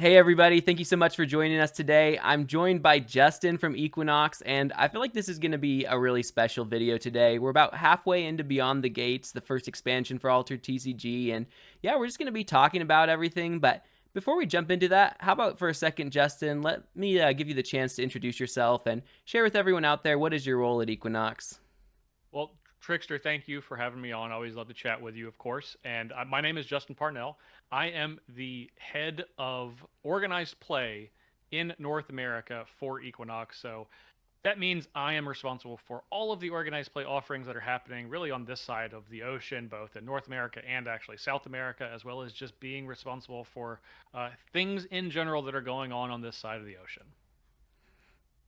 Hey everybody, thank you so much for joining us today. I'm joined by Justin from Equinox, and I feel like this is going to be a really special video today. We're about halfway into Beyond the Gates, the first expansion for Altered TCG, and yeah, we're just going to be talking about everything. But before we jump into that, how about for a second, Justin, let me give you the chance to introduce yourself and share with everyone out there what is your role at Equinox? Well, Trickster, thank you for having me on. I always love to chat with you, of course. And my name is Justin Parnell. I am the head of organized play in North America for Equinox. So that means I am responsible for all of the organized play offerings that are happening really on this side of the ocean, both in North America and actually South America, as well as just being responsible for things in general that are going on this side of the ocean.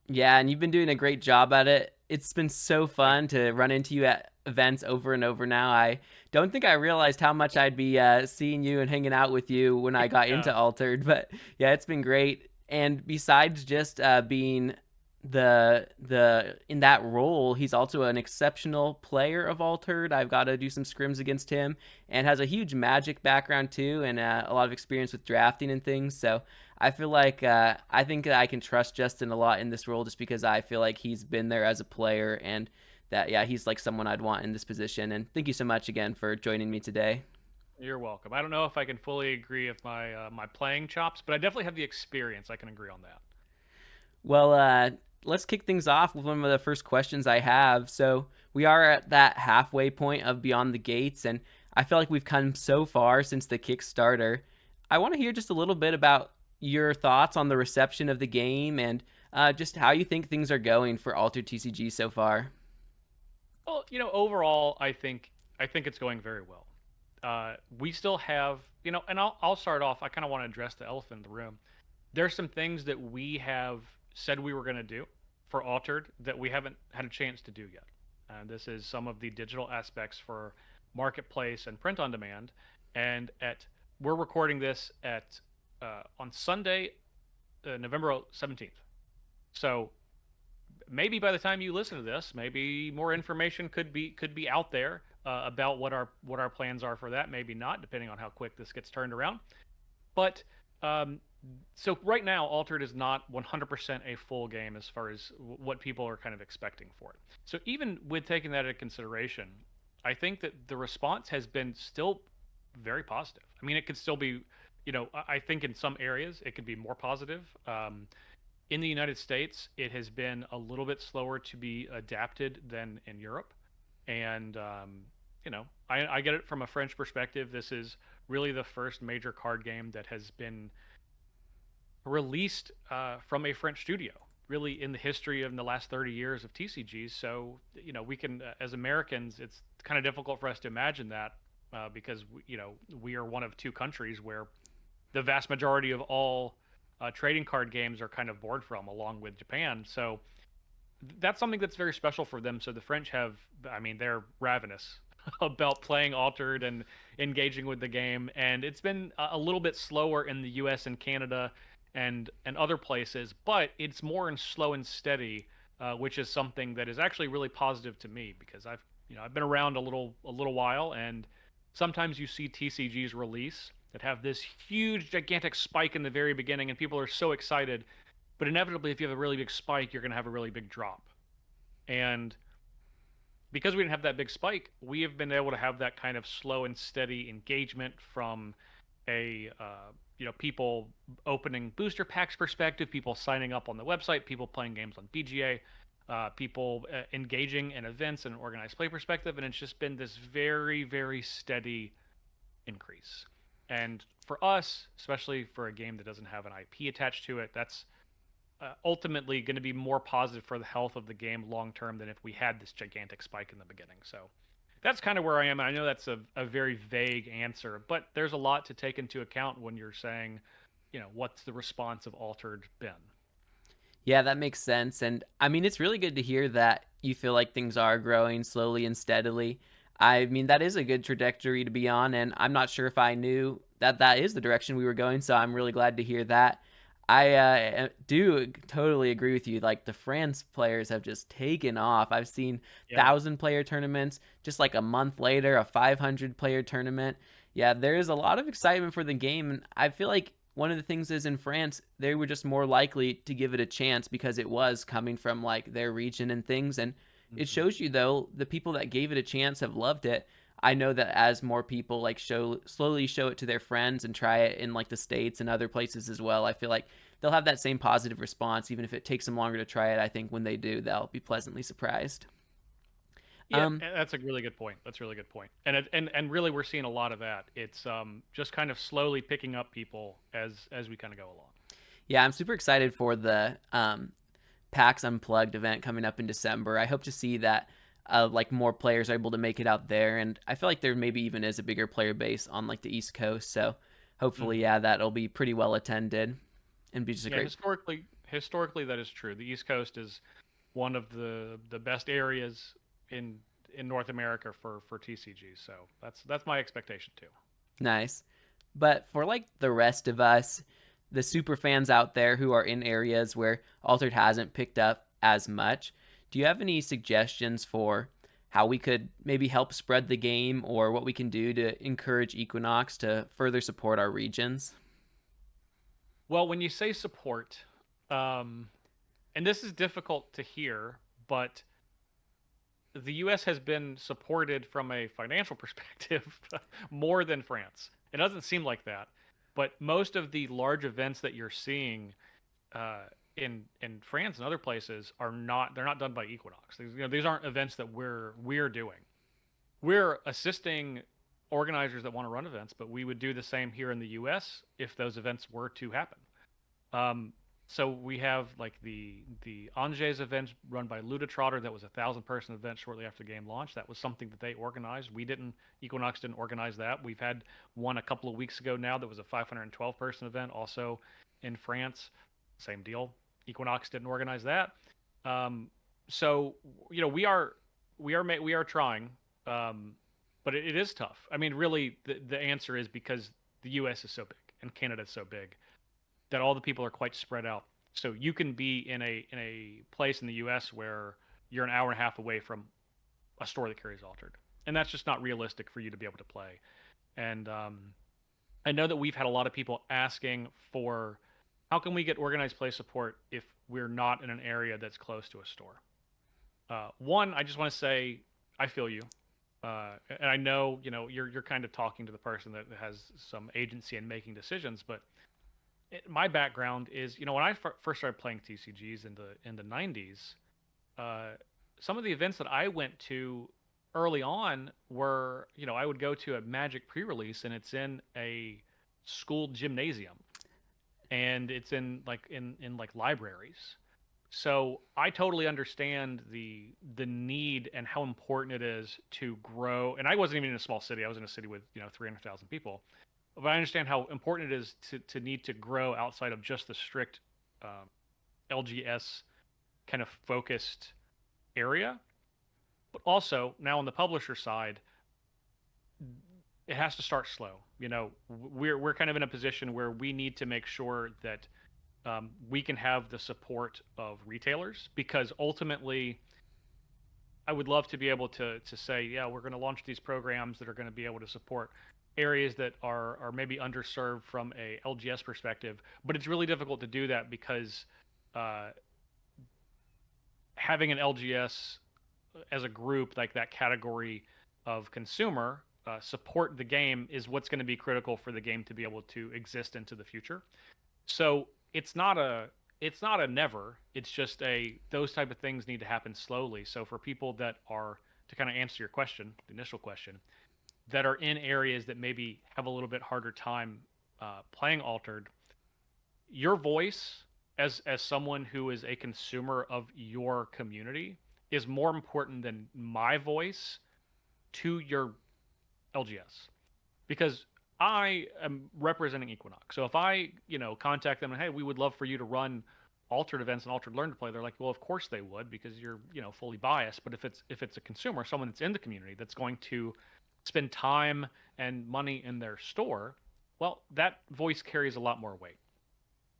Yeah, and you've been doing a great job at it. It's been so Thank fun to run into you at events over and over now. I don't think I realized how much I'd be seeing you and hanging out with you when you. I got Yeah. into Altered, but yeah, it's been great. And besides just being the in that role, he's also an exceptional player of Altered. I've got to do some scrims against him, and has a huge Magic background too, and a lot of experience with drafting and things. So I feel like I think that I can trust Justin a lot in this role just because I feel like he's been there as a player, and that yeah, he's like someone I'd want in this position. And thank you so much again for joining me today. You're welcome. I don't know if I can fully agree with my playing chops, but I definitely have the experience. I can agree on that. Well, let's kick things off with one of the first questions I have. So we are at that halfway point of Beyond the Gates, and I feel like we've come so far since the Kickstarter. I want to hear just a little bit about your thoughts on the reception of the game and just how you think things are going for Altered TCG so far. Well, overall, I think it's going very well. We still have, and I'll start off. I kind of want to address the elephant in the room. There's some things that we have said we were going to do for Altered that we haven't had a chance to do yet. And this is some of the digital aspects for marketplace and print on demand. And at we're recording this at on Sunday, November 17th. So maybe by the time you listen to this, maybe more information could be out there about what our plans are for that. Maybe not, depending on how quick this gets turned around. But um, so right now, Altered is not 100% a full game as far as what people are kind of expecting for it. So even with taking that into consideration, I think that the response has been still very positive. I mean, it could still be, I think in some areas it could be more positive. In the United States, it has been a little bit slower to be adapted than in Europe. And, I get it from a French perspective. This is really the first major card game that has been released from a French studio, really in the history of the last 30 years of TCGs. So, we can, as Americans, it's kind of difficult for us to imagine that because, we are one of two countries where the vast majority of all trading card games are kind of born from, along with Japan. So that's something that's very special for them. So the French have, I mean, they're ravenous about playing Altered and engaging with the game. And it's been a little bit slower in the U.S. and Canada and other places, but it's more and slow and steady, which is something that is actually really positive to me because I've been around a little while, and sometimes you see TCGs release that have this huge gigantic spike in the very beginning, and people are so excited, but inevitably, if you have a really big spike, you're going to have a really big drop. And because we didn't have that big spike, we have been able to have that kind of slow and steady engagement from a people opening booster packs perspective, people signing up on the website, people playing games on BGA, people engaging in events and organized play perspective, and it's just been this very very steady increase. And for us, especially for a game that doesn't have an IP attached to it, that's ultimately going to be more positive for the health of the game long term than if we had this gigantic spike in the beginning. So that's kind of where I am. And I know that's a very vague answer, but there's a lot to take into account when you're saying, what's the response of Altered been? Yeah, that makes sense. And I mean, it's really good to hear that you feel like things are growing slowly and steadily. I mean, that is a good trajectory to be on. And I'm not sure if I knew that that is the direction we were going. So I'm really glad to hear that. I do totally agree with you. Like the France players have just taken off. I've seen Yeah. 1,000 player tournaments just like a month later, a 500 player tournament. Yeah, there is a lot of excitement for the game. And I feel like one of the things is in France, they were just more likely to give it a chance because it was coming from like their region and things. And it Hmm. shows you though, the people that gave it a chance have loved it. I know that as more people like slowly show it to their friends and try it in like the States and other places as well, I feel like they'll have that same positive response, even if it takes them longer to try it. I think when they do, they'll be pleasantly surprised. Yeah, Um, that's a really good point. That's a really good point. And really we're seeing a lot of that. It's just kind of slowly picking up people as we kind of go along. yeah, I'm super excited for the PAX Unplugged event coming up in December. I hope to see that like more players are able to make it out there, and I feel like there maybe even is a bigger player base on like the East Coast. So hopefully, Hmm. yeah, that'll be pretty well attended and be just a Yeah, great. historically that is true. The East Coast is one of the best areas in in North America for TCG. So that's my expectation too. Nice. But for like the rest of us, the super fans out there who are in areas where Altered hasn't picked up as much, do you have any suggestions for how we could maybe help spread the game or what we can do to encourage Equinox to further support our regions? Well, when you say support, um, and this is difficult to hear, but the U.S. has been supported from a financial perspective more than France. It doesn't seem like that, but most of the large events that you're seeing uh, in France and other places are not. They're not done by Equinox. These aren't events that we're doing. We're assisting organizers that want to run events, but we would do the same here in the U.S. if those events were to happen. Um, so we have like the Angers event run by Ludatrotter that was 1,000-person event shortly after the game launched. That was something that they organized. We didn't. Equinox didn't organize that. We've had one a couple of weeks ago now that was a 512-person event also in France. Same deal. Equinox didn't organize that. Um, so we are trying, um, but it is tough. I mean, really, the answer is because the U.S. is so big and Canada is so big that all the people are quite spread out. So you can be in a place in the U.S. where you're an hour and a half away from a store that carries Altered, and that's just not realistic for you to be able to play. And I know that we've had a lot of people asking for how can we get organized play support if we're not in an area that's close to a store. One, I just want to say I feel you. And I know, you're kind of talking to the person that has some agency in making decisions, but my background is, when I first started playing TCGs in the 90s, uh, some of the events that I went to early on were, I would go to a Magic pre-release and it's in a school gymnasium and it's in like libraries. So I totally understand the need and how important it is to grow. And I wasn't even in a small city. I was in a city with 300,000 people, but I understand how important it is to need to grow outside of just the strict um, LGS kind of focused area. But also now on the publisher side, it has to start slow. We're kind of in a position where we need to make sure that we can have the support of retailers because ultimately I would love to be able to say, yeah, we're going to launch these programs that are going to be able to support areas that are maybe underserved from a LGS perspective, but it's really difficult to do that because uh, having an LGS as a group, like that category of consumer, support the game is what's going to be critical for the game to be able to exist into the future. So it's not a never. It's just a those type of things need to happen slowly. So for people that are to kind of answer your question, the initial question, that are in areas that maybe have a little bit harder time playing Altered, your voice as someone who is a consumer of your community is more important than my voice to your LGS because I am representing Equinox. So if I, contact them and hey, we would love for you to run altered events and altered learn to play, they're like, well, of course they would because you're, fully biased. But if it's a consumer, someone that's in the community that's going to spend time and money in their store, well, that voice carries a lot more weight.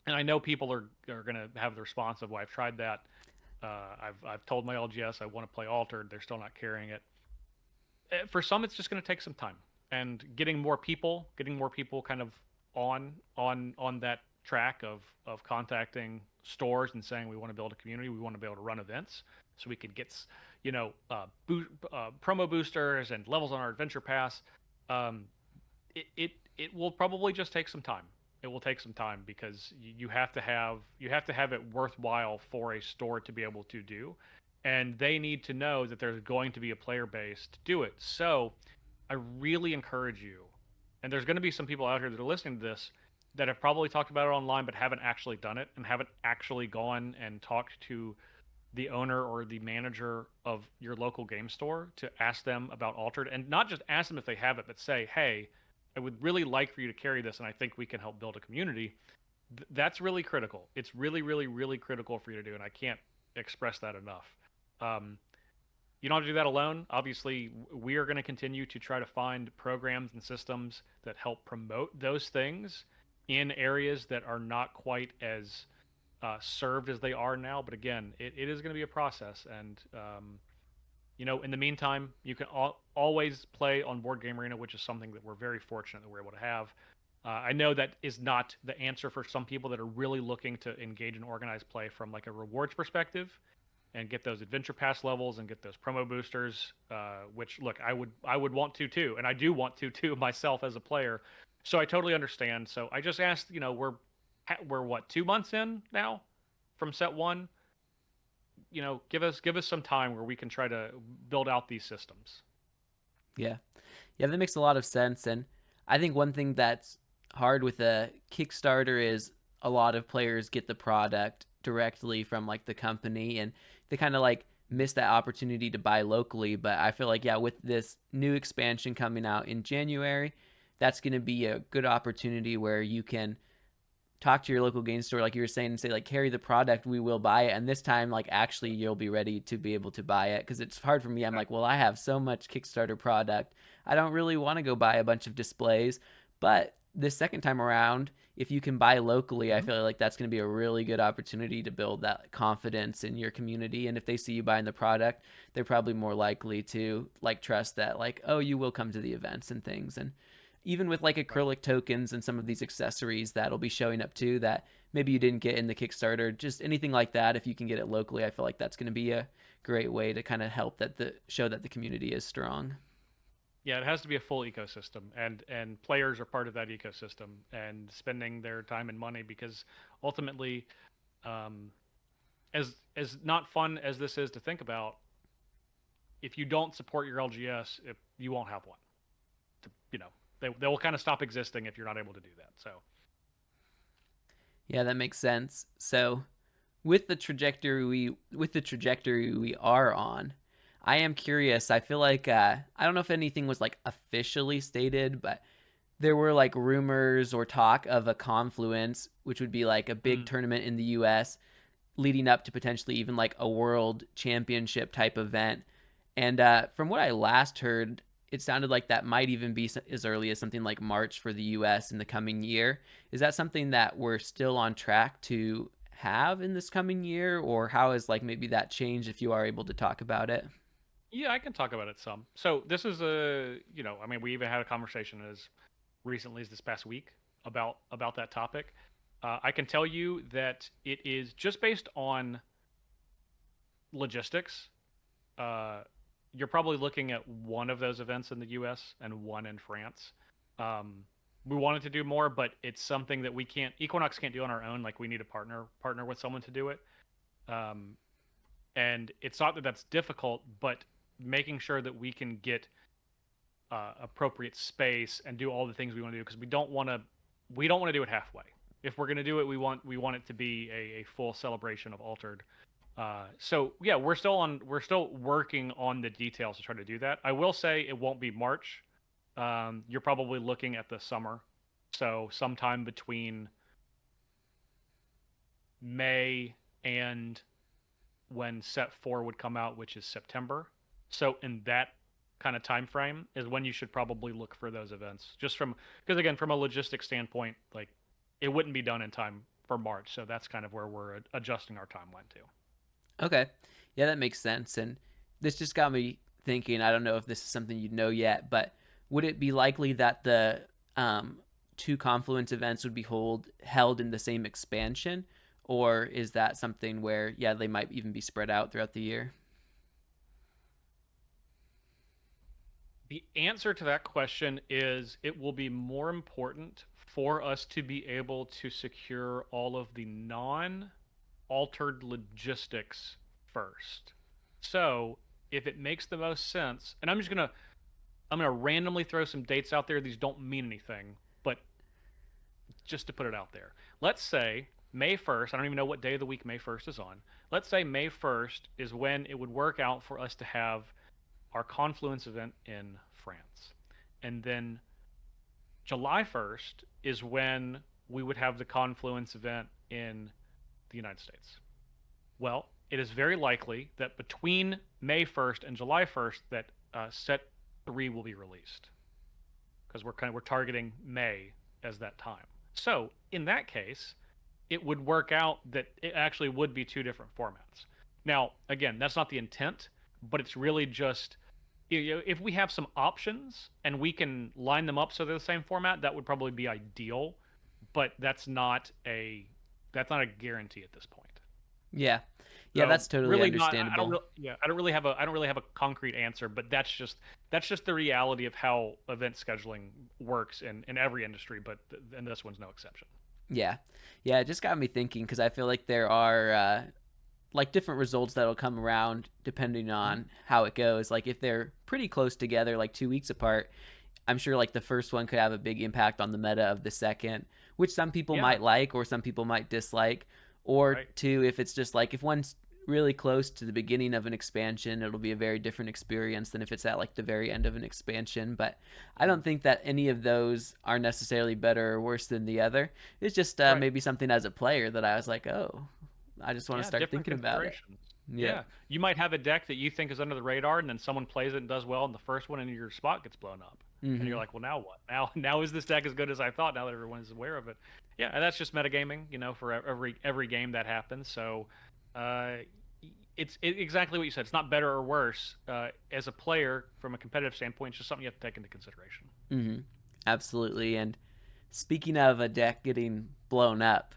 And I know people are going to have the response of, well, I've tried that. I've told my LGS I want to play altered. They're still not carrying it. For some, it's just going to take some time and getting more people kind of on that track of contacting stores and saying we want to build a community, we want to be able to run events, so we could get promo boosters and levels on our adventure pass. Um, it will probably just take some time. It will take some time because you have to have it worthwhile for a store to be able to do, and they need to know that there's going to be a player base to do it. So I really encourage you, and there's going to be some people out here that are listening to this that have probably talked about it online but haven't actually done it and haven't actually gone and talked to the owner or the manager of your local game store to ask them about Altered, and not just ask them if they have it, but say, hey, I would really like for you to carry this, and I think we can help build a community. That's really critical. It's really, really, really critical for you to do, and I can't express that enough. Um, you don't have to do that alone. Obviously, we are going to continue to try to find programs and systems that help promote those things in areas that are not quite as served as they are now. But again, it is going to be a process. And, in the meantime, you can always play on Board Game Arena, which is something that we're very fortunate that we're able to have. I know that is not the answer for some people that are really looking to engage in organized play from like a rewards perspective and get those adventure pass levels and get those promo boosters. Which look, I would want to too, and I do want to too myself as a player. So I totally understand. So I just asked, we're what 2 months in now from set one. Give us some time where we can try to build out these systems. Yeah. Yeah, that makes a lot of sense. And I think one thing that's hard with a Kickstarter is a lot of players get the product directly from like the company, and they kind of like miss that opportunity to buy locally. But I feel like, yeah, with this new expansion coming out in January, that's going to be a good opportunity where you can talk to your local game store like you were saying and say like, carry the product, we will buy it, and this time like actually you'll be ready to be able to buy it. Because it's hard for me, I'm like, well, I have so much Kickstarter product, I don't really want to go buy a bunch of displays. But this second time around, if you can buy locally, I Mm-hmm. feel like that's going to be a really good opportunity to build that confidence in your community. And if they see you buying the product, they're probably more likely to like trust that like, oh, you will come to the events and things. And even with like Right. acrylic tokens and some of these accessories that'll be showing up too that maybe you didn't get in the Kickstarter, just anything like that, if you can get it locally, I feel like that's going to be a great way to kind of help that the show that the community is strong. Yeah, it has to be a full ecosystem, and players are part of that ecosystem and spending their time and money because ultimately, um, as not fun as this is to think about, if you don't support your LGS, you won't have one. To, they will kind of stop existing if you're not able to do that. So Yeah, that makes sense. So with the trajectory we are on, I am curious. I feel like I don't know if anything was like officially stated, but there were like rumors or talk of a Confluence, which would be like a big mm, tournament in the US leading up to potentially even like a world championship type event. And from what I last heard, it sounded like that might even be as early as something like March for the US in the coming year. Is that something that we're still on track to have in this coming year, or how has like maybe that changed if you are able to talk about it? yeah, I can talk about it some. So this is I mean, we even had a conversation as recently as this past week about that topic. I can tell you that it is just based on logistics. Uh, you're probably looking at one of those events in the U.S. and one in France. Um, we wanted to do more, but it's something that we can't. Equinox can't do on our own. Like we need a partner with someone to do it. Um, and it's not that that's difficult, but making sure that we can get appropriate space and do all the things we want to do because we don't want to do it halfway. If we're going to do it, we want it to be a full celebration of Altered. So yeah, we're still working on the details to try to do that. I will say it won't be March. You're probably looking at the summer, so sometime between May and when Set Four would come out, which is September. So in that kind of time frame is when you should probably look for those events. Just from because again, from a logistic standpoint, like it wouldn't be done in time for March. So that's kind of where we're adjusting our timeline to. Okay. Yeah, that makes sense. And this just got me thinking. I don't know if this is something you know yet, but would it be likely that the um, two Confluence events would be held in the same expansion, or is that something where yeah they might even be spread out throughout the year? The answer to that question is it will be more important for us to be able to secure all of the non-altered logistics first. So, if it makes the most sense, and I'm gonna randomly throw some dates out there. These don't mean anything, but just to put it out there. Let's say May 1st, I don't even know what day of the week May 1st is on. Let's say May 1st is when it would work out for us to have our Confluence event in France. And then July 1st is when we would have the Confluence event in the United States. Well, it is very likely that between May 1st and July 1st that set 3 will be released because we're targeting May as that time. So, in that case, it would work out that it actually would be two different formats. Now, again, that's not the intent, but it's really just if we have some options and we can line them up so they're the same format, that would probably be ideal. But that's not a guarantee at this point. Yeah, yeah, So that's totally really not. I don't. understandable. Yeah, I don't really have a concrete answer, but that's just the reality of how event scheduling works in every industry. But and this one's no exception. Yeah, yeah, it just got me thinking because I feel like there are like different results that'll come around depending Mhm. on how it goes. Like if they're pretty close together, like 2 weeks apart, I'm sure like the first one could have a big impact on the meta of the second, which some people Yeah. might like or some people might dislike. Or Right. two, if it's just like if one's really close to the beginning of an expansion, it'll be a very different experience than if it's at like the very end of an expansion. But I Mhm. don't think that any of those are necessarily better or worse than the other. It's just Right. maybe something as a player that I was like, oh, I just want to Yeah, start different thinking about it. considerations. Yep. Yeah, you might have a deck that you think is under the radar, and then someone plays it and does well in the first one, and your spot gets blown up, and you're Mm-hmm. like, well, now what? Now is this deck as good as I thought? Now that everyone is aware of it, yeah, and that's just metagaming, for every game that happens. So, uh, exactly what you said. It's not better or worse. As a player, from a competitive standpoint, it's just something you have to take into consideration. Mm-hmm. Absolutely. And speaking of a deck getting blown up,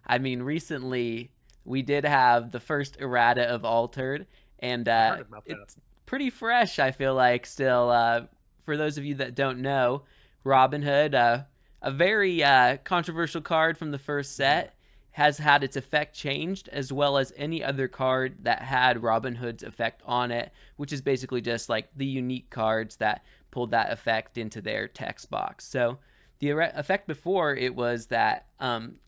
I mean, recently we did have the first errata of Altered, and I heard about that. it's pretty fresh, I feel like, still. For those of you that don't know, Robin Hood, a very controversial card from the first Mhm. set, has had its effect changed, as well as any other card that had Robin Hood's effect on it, which is basically just like the unique cards that pulled that effect into their text box. So the effect before it was that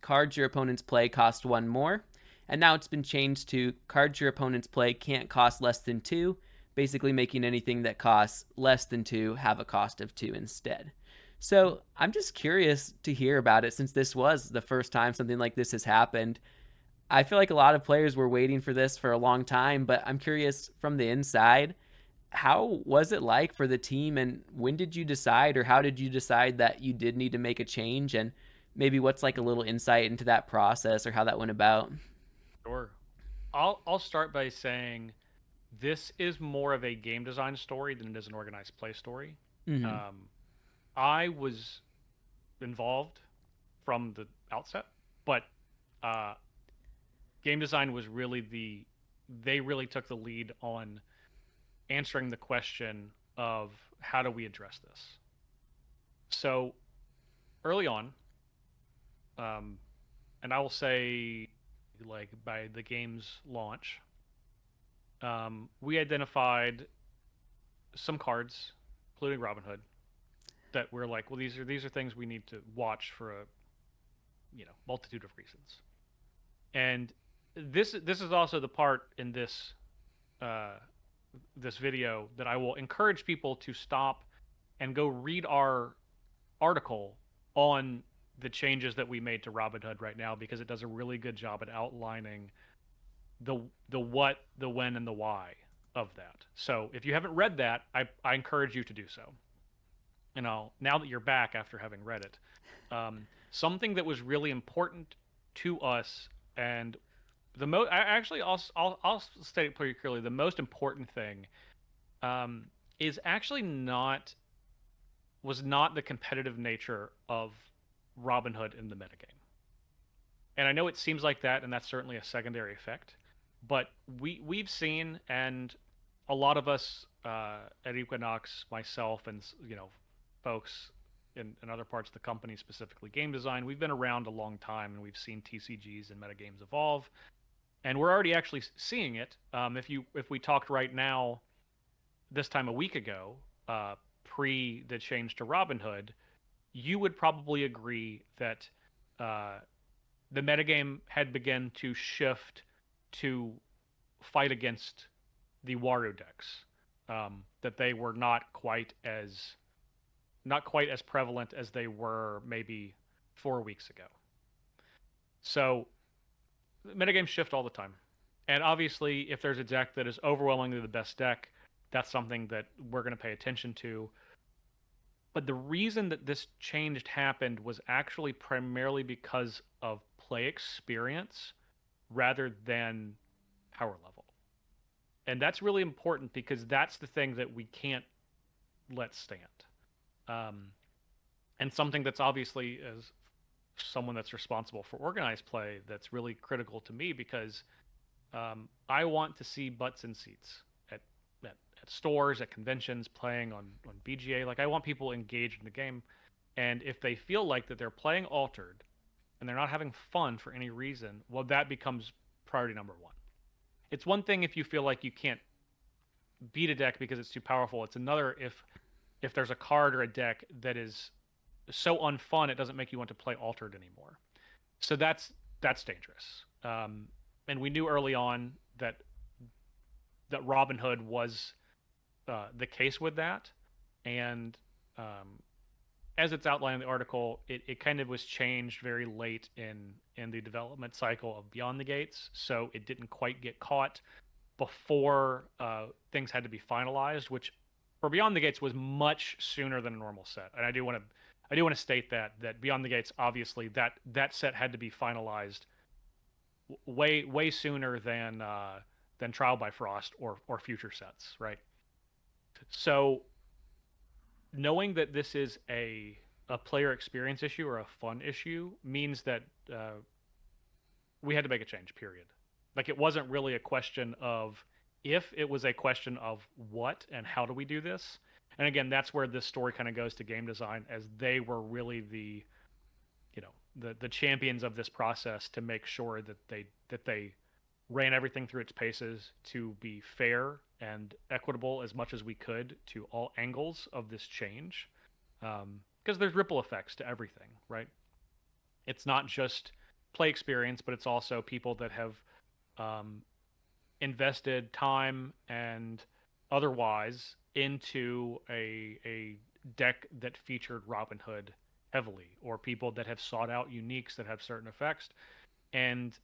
cards your opponents play cost one more, and now it's been changed to cards your opponents play can't cost less than two, basically making anything that costs less than two have a cost of two instead. So I'm just curious to hear about it since this was the first time something like this has happened. I feel like a lot of players were waiting for this for a long time, but I'm curious from the inside, how was it like for the team and when did you decide or how did you decide that you did need to make a change and maybe what's like a little insight into that process or how that went about? Sure. I'll start by saying this is more of a game design story than it is an organized play story. Mm-hmm. Um, I was involved from the outset, but uh, game design was really they really took the lead on answering the question of how do we address this. So early on, um, and I will say like by the game's launch, we identified some cards, including Robin Hood, that we're like, well, these are things we need to watch for a multitude of reasons. And this is also the part in uh, this video that I will encourage people to stop and go read our article on the changes that we made to Robinhood right now because it does a really good job at outlining the the what, the when, and the why of that. So if you haven't read that, I encourage you to do so. Now that you're back after having read it, something that was really important to us, and actually I'll state it pretty clearly. The most important thing is actually not was not the competitive nature of Robinhood in the metagame. And I know it seems like that, and that's certainly a secondary effect. But we've seen, and a lot of us at Equinox, myself, and folks in other parts of the company, specifically game design, we've been around a long time, and we've seen TCGs and metagames evolve, and we're already actually seeing it. If we talked right now, this time a week ago, pre the change to Robinhood, you would probably agree that uh, the metagame had begun to shift to fight against the Waru decks. That they were not quite as prevalent as they were maybe 4 weeks ago. So metagames shift all the time. And obviously, if there's a deck that is overwhelmingly the best deck, that's something that we're going to pay attention to. But the reason that this change happened was actually primarily because of play experience rather than power level. And that's really important because that's the thing that we can't let stand. Um, and something that's obviously, as someone that's responsible for organized play, that's really critical to me because I want to see butts in seats at stores, at conventions, playing on BGA. Like, I want people engaged in the game. And if they feel like that they're playing Altered and they're not having fun for any reason, well, that becomes priority number one. It's one thing if you feel like you can't beat a deck because it's too powerful. It's another if there's a card or a deck that is so unfun it doesn't make you want to play Altered anymore. So that's dangerous. And we knew early on that Robin Hood was the case with that, and as it's outlined in the article, it kind of was changed very late in the development cycle of Beyond the Gates, so it didn't quite get caught before things had to be finalized, which for Beyond the Gates was much sooner than a normal set. And I do want to state that Beyond the Gates, obviously that set had to be finalized way sooner than Trial by Frost or future sets, right? So knowing that this is a player experience issue or a fun issue means that we had to make a change. Period. Like, it wasn't really a question of if, it was a question of what and how do we do this. And again, that's where this story kind of goes to game design, as they were really the champions of this process to make sure that they ran everything through its paces to be fair and equitable as much as we could to all angles of this change. Because there's ripple effects to everything, right? It's not just play experience, but it's also people that have invested time and otherwise into a deck that featured Robin Hood heavily, or people that have sought out uniques that have certain effects. And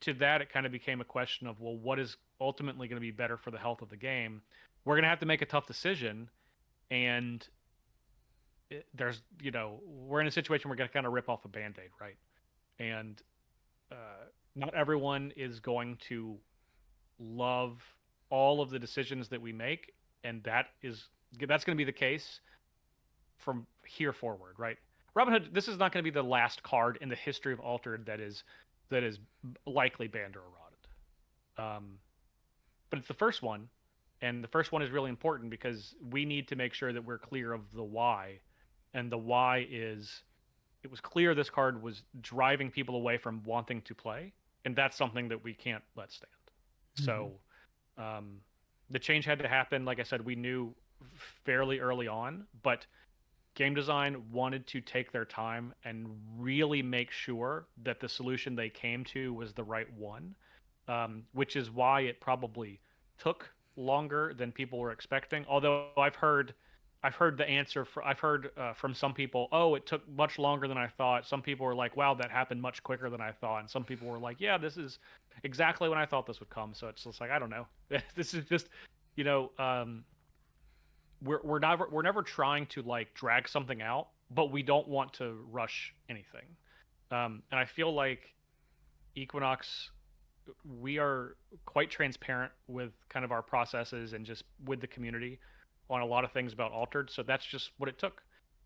to that, it kind of became a question of, well, what is ultimately going to be better for the health of the game? We're going to have to make a tough decision, and we're in a situation where we're going to kind of rip off a band-aid, right? And not everyone is going to love all of the decisions that we make, and that's going to be the case from here forward, right? Robin Hood, this is not going to be the last card in the history of Altered that is likely banned or eroded. But it's the first one, and the first one is really important because we need to make sure that we're clear of the why. And the why is, it was clear this card was driving people away from wanting to play, and that's something that we can't let stand. Mm-hmm. So the change had to happen. Like I said, we knew fairly early on, but game design wanted to take their time and really make sure that the solution they came to was the right one, which is why it probably took longer than people were expecting. Although I've heard the answer. I've heard from some people, oh, it took much longer than I thought. Some people were like, wow, that happened much quicker than I thought. And some people were like, yeah, this is exactly when I thought this would come. So it's just like, I don't know. This is just, we're never trying to like drag something out, but we don't want to rush anything. And I feel like Equinox, we are quite transparent with kind of our processes and just with the community on a lot of things about Altered. So that's just what it took.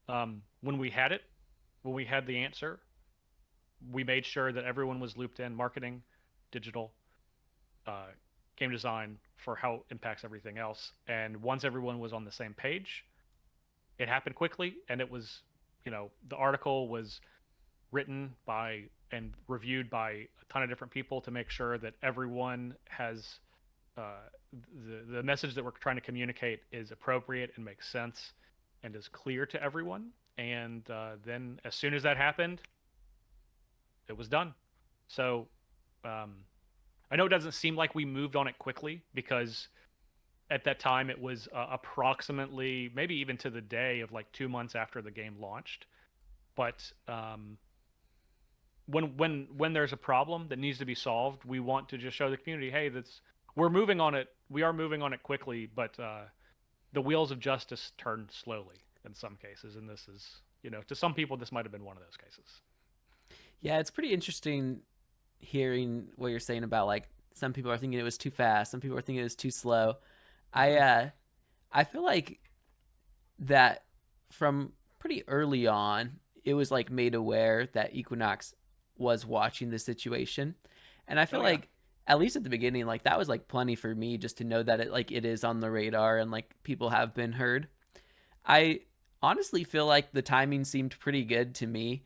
When we had it, when we had the answer, we made sure that everyone was looped in, marketing, digital, uh, game design, for how it impacts everything else. And once everyone was on the same page, it happened quickly, and it was, the article was written by and reviewed by a ton of different people to make sure that everyone has uh, the message that we're trying to communicate is appropriate and makes sense and is clear to everyone. And then as soon as that happened, it was done. So um, I know it doesn't seem like we moved on it quickly because at that time it was approximately maybe even to the day of like 2 months after the game launched. But when there's a problem that needs to be solved, we want to just show the community, hey, that's we're moving on it. We are moving on it quickly, but the wheels of justice turn slowly in some cases, and this is, to some people, this might have been one of those cases. Yeah, it's pretty interesting hearing what you're saying about like some people are thinking it was too fast, some people are thinking it was too slow. I Mm-hmm. uh I feel like that from pretty early on, it was like made aware that Equinox was watching the situation. And I feel Oh yeah, like at least at the beginning, like that was like plenty for me just to know that it is on the radar and like people have been heard. I honestly feel like the timing seemed pretty good to me.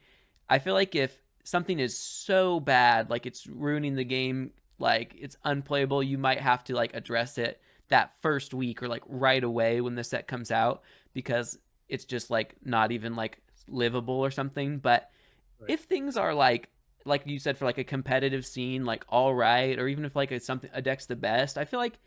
I feel like if something is so bad, like it's ruining the game, like it's unplayable, you might have to like address it that first week or like right away when the set comes out because it's just like not even like livable or something. But right. if things are like you said for like a competitive scene, like all right, or even if like it's something a deck's the best, I feel like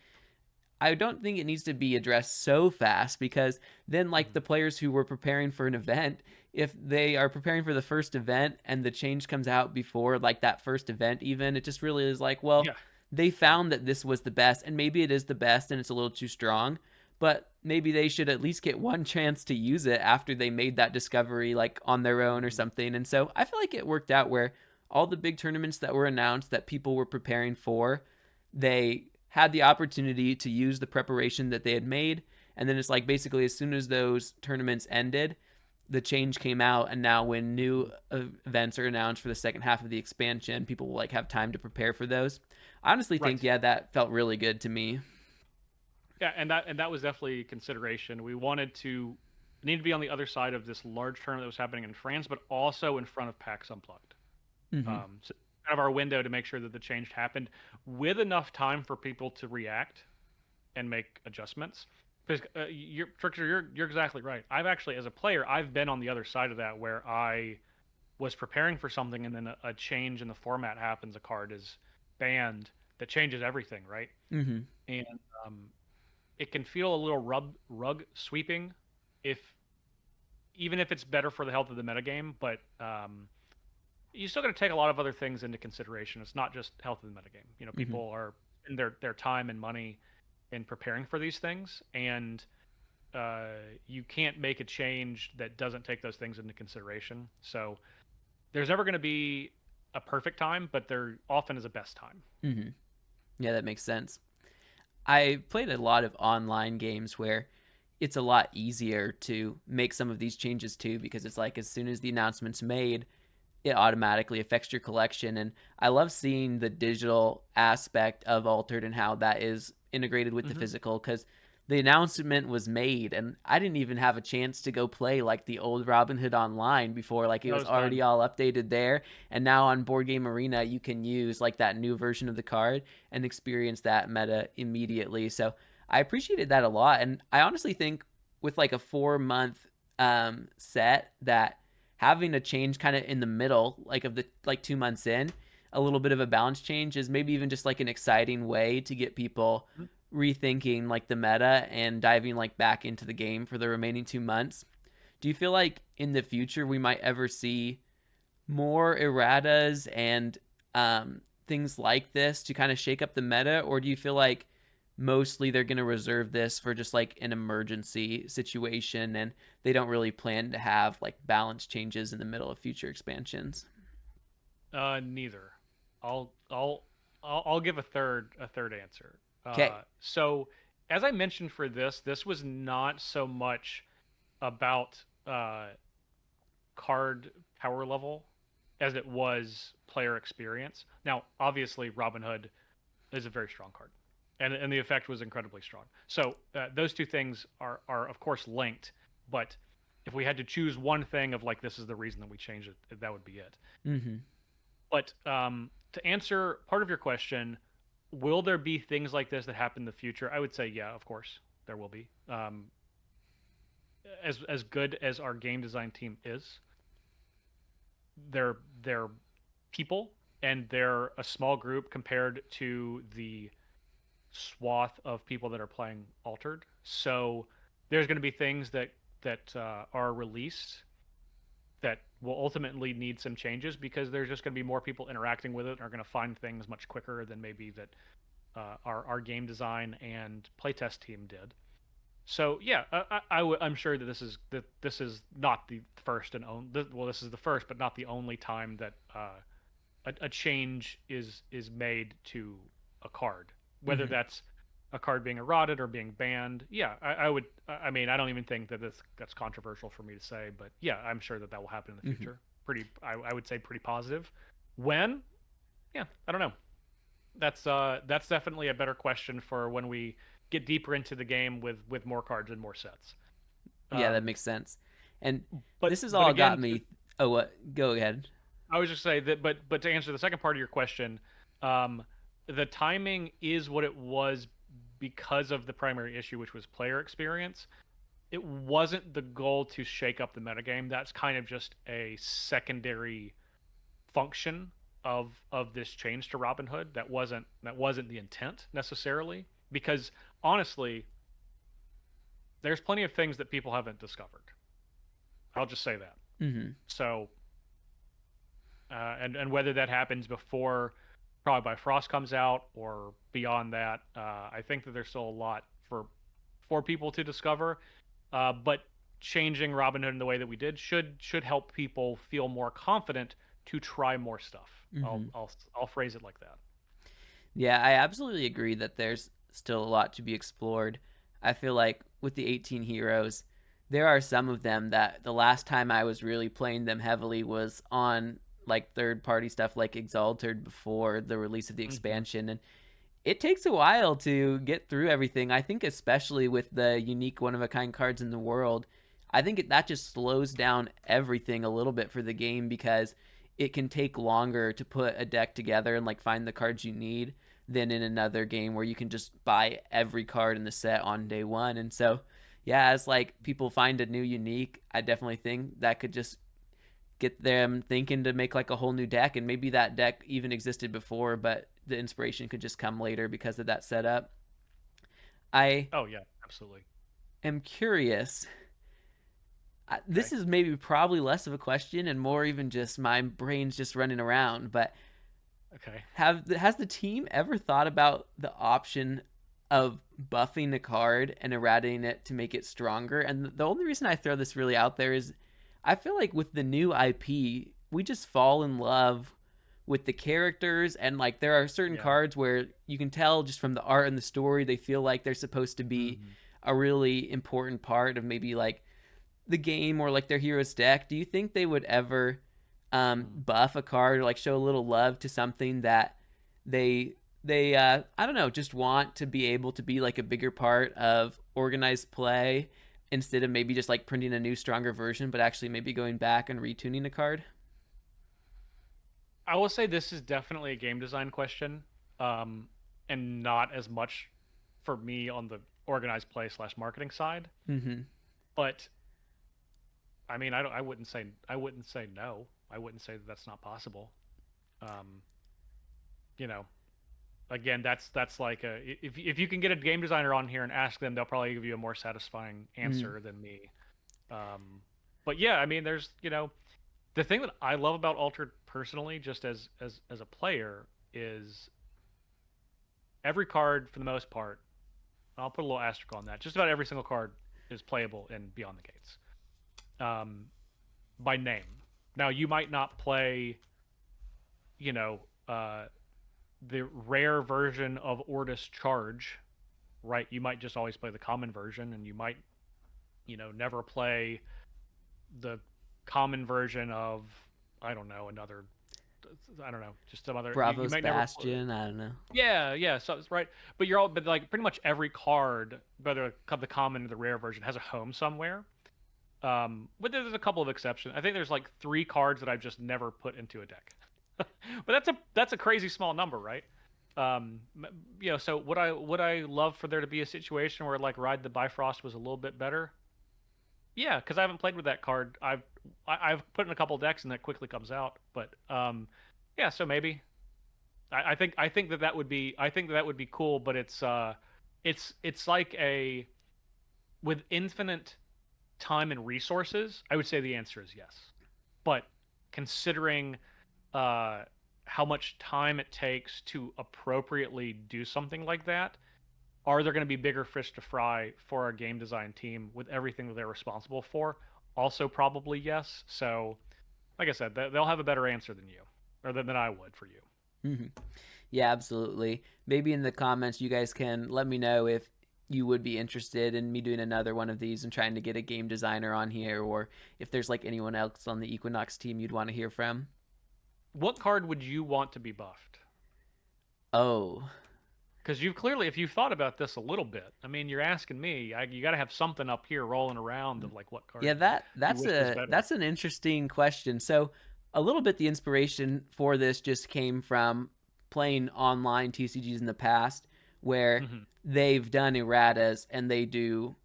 I don't think it needs to be addressed so fast because then, like Mm-hmm. the players who were preparing for an event, if they are preparing for the first event and the change comes out before like that first event, even it just really is like, well, Yeah, they yeah, found that this was the best, and maybe it is the best and it's a little too strong, but maybe they should at least get one chance to use it after they made that discovery like on their own or mm-hmm. something. And so I feel like it worked out where all the big tournaments that were announced that people were preparing for, they had the opportunity to use the preparation that they had made. And then it's like basically as soon as those tournaments ended, the change came out. And now when new events are announced for the second half of the expansion, people will like have time to prepare for those. I honestly think, Right. yeah, that felt really good to me. Yeah, and that was definitely consideration. We wanted to need to be on the other side of this large tournament that was happening in France, but also in front of PAX Unplugged. Mm-hmm. So kind of our window to make sure that the change happened with enough time for people to react and make adjustments. Because Trickster, you're exactly right. I've actually, as a player, I've been on the other side of that where I was preparing for something and then a change in the format happens. A card is banned that changes everything, right? Mm-hmm. And um, it can feel a little rug sweeping, if even if it's better for the health of the metagame, but you still got to take a lot of other things into consideration. It's not just health of the metagame. Mm-hmm. People are in their time and money in preparing for these things, and uh, you can't make a change that doesn't take those things into consideration. So there's never going to be a perfect time, but there often is a best time. Mm-hmm. Yeah, that makes sense. I played a lot of online games where it's a lot easier to make some of these changes too because it's like as soon as the announcement's made, it automatically affects your collection. And I love seeing the digital aspect of Altered and how that is integrated with the Mm-hmm. physical because the announcement was made and I didn't even have a chance to go play like the old Robin Hood online before like it That was was already fun. all updated there. And now on Board Game Arena you can use like that new version of the card and experience that meta immediately. So I appreciated that a lot. And I honestly think with like a 4 month set that having a change kind of in the middle, like of the like 2 months in, a little bit of a balance change is maybe even just like an exciting way to get people Mhm. rethinking like the meta and diving like back into the game for the remaining 2 months. Do you feel like in the future we might ever see more erratas and things like this to kind of shake up the meta, or do you feel like mostly they're going to reserve this for just like an emergency situation and they don't really plan to have like balance changes in the middle of future expansions? Neither. I'll I'll I'll give a third answer. Okay. So as I mentioned for this was not so much about card power level as it was player experience. Now, obviously, Robin Hood is a very strong card, and the effect was incredibly strong. So those two things are of course linked, but if we had to choose one thing of like this is the reason that we changed it, that would be it. Mm-hmm. But to answer part of your question, will there be things like this that happen in the future? I would say yeah, of course there will be. As good as our game design team is, they're people and they're a small group compared to the swath of people that are playing Altered. So there's going to be things that are released that will ultimately need some changes because there's just going to be more people interacting with it and are going to find things much quicker than maybe that our game design and playtest team did. So yeah, I'm sure that this is not the first and only. Well, this is the first, but not the only time that a change is made to a card, whether Mm-hmm. that's a card being eroded or being banned. Yeah, I would. I mean, I don't even think that that's controversial for me to say, but yeah, I'm sure that will happen in the Mm-hmm. future. I would say pretty positive. When? Yeah, I don't know. That's definitely a better question for when we get deeper into the game with more cards and more sets. Yeah, that Um, makes sense. And but this has but all again, got me. Oh, what? Go ahead. I was just say that, but to answer the second part of your question, um, the timing is what it was because of the primary issue, which was player experience. It wasn't the goal to shake up the metagame. That's kind of just a secondary function of this change to Robin Hood. That wasn't the intent necessarily. Because honestly, there's plenty of things that people haven't discovered. I'll just say that. Mm-hmm. So and whether that happens before probably by Frost comes out or beyond that, I think that there's still a lot for people to discover. But changing Robin Hood in the way that we did should help people feel more confident to try more stuff. Mm-hmm. I'll phrase it like that. Yeah, I absolutely agree that there's still a lot to be explored. I feel like with the 18 heroes, there are some of them that the last time I was really playing them heavily was on like third party stuff like Exalted before the release of the Mm-hmm. expansion. And it takes a while to get through everything. I think, especially with the unique one of a kind cards in the world, I think that just slows down everything a little bit for the game because it can take longer to put a deck together and like find the cards you need than in another game where you can just buy every card in the set on day one. And so, yeah, as like people find a new unique, I definitely think that could just get them thinking to make like a whole new deck, and maybe that deck even existed before but the inspiration could just come later because of that setup. I Oh yeah, absolutely. am curious, this Okay. is maybe probably less of a question and more even just my brain's just running around, but Okay. has the team ever thought about the option of buffing a card and eradicating it to make it stronger? And the only reason I throw this really out there is I feel like with the new IP, we just fall in love with the characters, and like there are certain Yeah. cards where you can tell just from the art and the story they feel like they're supposed to be Mm-hmm. a really important part of maybe like the game or like their hero's deck. Do you think they would ever buff a card or like show a little love to something that they I don't know, just want to be able to be like a bigger part of organized play instead of maybe just like printing a new stronger version, but actually maybe going back and retuning a card? I will say this is definitely a game design question, and not as much for me on the organized play slash marketing side. Mm-hmm. But I mean, I don't. I wouldn't say no. I wouldn't say that that's not possible. Um, you know, again, that's like if you can get a game designer on here and ask them, they'll probably give you a more satisfying Mm-hmm. answer than me. Um, but yeah, I mean, there's the thing that I love about Altered personally, just as a player, is every card for the most part. I'll put a little asterisk on that. Just about every single card is playable in Beyond the Gates, um, by name. Now you might not play, you know, uh, the rare version of Ortus Charge, right? You might just always play the common version, and you might, never play the common version of I don't know, another, I don't know, just some other. You Bravos might never. Bastion. I don't know. Yeah. So it's right, but you're all, but like pretty much every card, whether the common or the rare version, has a home somewhere. But there's a couple of exceptions. I think there's like 3 cards that I've just never put into a deck. But that's a crazy small number, right? So would I love for there to be a situation where like Ride the Bifrost was a little bit better? Yeah, because I haven't played with that card. I've put in a couple decks and that quickly comes out. But yeah, so maybe I think that would be cool. But it's like a with infinite time and resources. I would say the answer is yes. But considering uh, how much time it takes to appropriately do something like that, are there going to be bigger fish to fry for our game design team with everything that they're responsible for? Also, probably yes. So, like I said, they'll have a better answer than you, or than I would for you. Hmm. Yeah, absolutely. Maybe in the comments, you guys can let me know if you would be interested in me doing another one of these and trying to get a game designer on here, or if there's like anyone else on the Equinox team you'd want to hear from. What card would you want to be buffed? Oh, Because you've clearly, if you've thought about this a little bit, I mean, you're asking me. You got to have something up here rolling around of like what card yeah, you wish was better. that's an interesting question. So, a little bit the inspiration for this just came from playing online TCGs in the past, where Hmm. they've done erratas and they do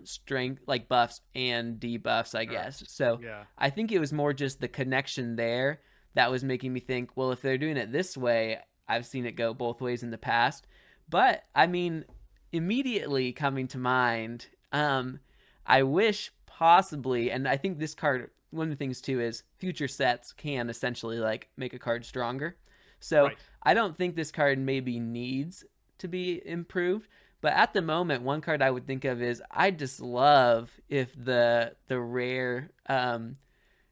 strength like buffs and debuffs, I guess. Nerfs. So Yeah. I think it was more just the connection there that was making me think, well, if they're doing it this way, I've seen it go both ways in the past. But I mean, immediately coming to mind, I wish possibly, and I think this card, one of the things too is future sets can essentially like make a card stronger. So Right. I don't think this card maybe needs to be improved, but at the moment, one card I would think of is I just love if the rare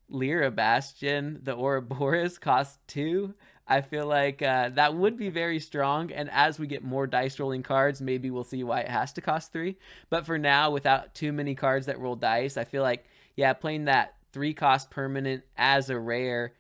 Lyra Bastion, the Ouroboros, costs 2. I feel like that would be very strong, and as we get more dice rolling cards, maybe we'll see why it has to cost 3. But for now, without too many cards that roll dice, I feel like, yeah, playing that 3 cost permanent as a rare,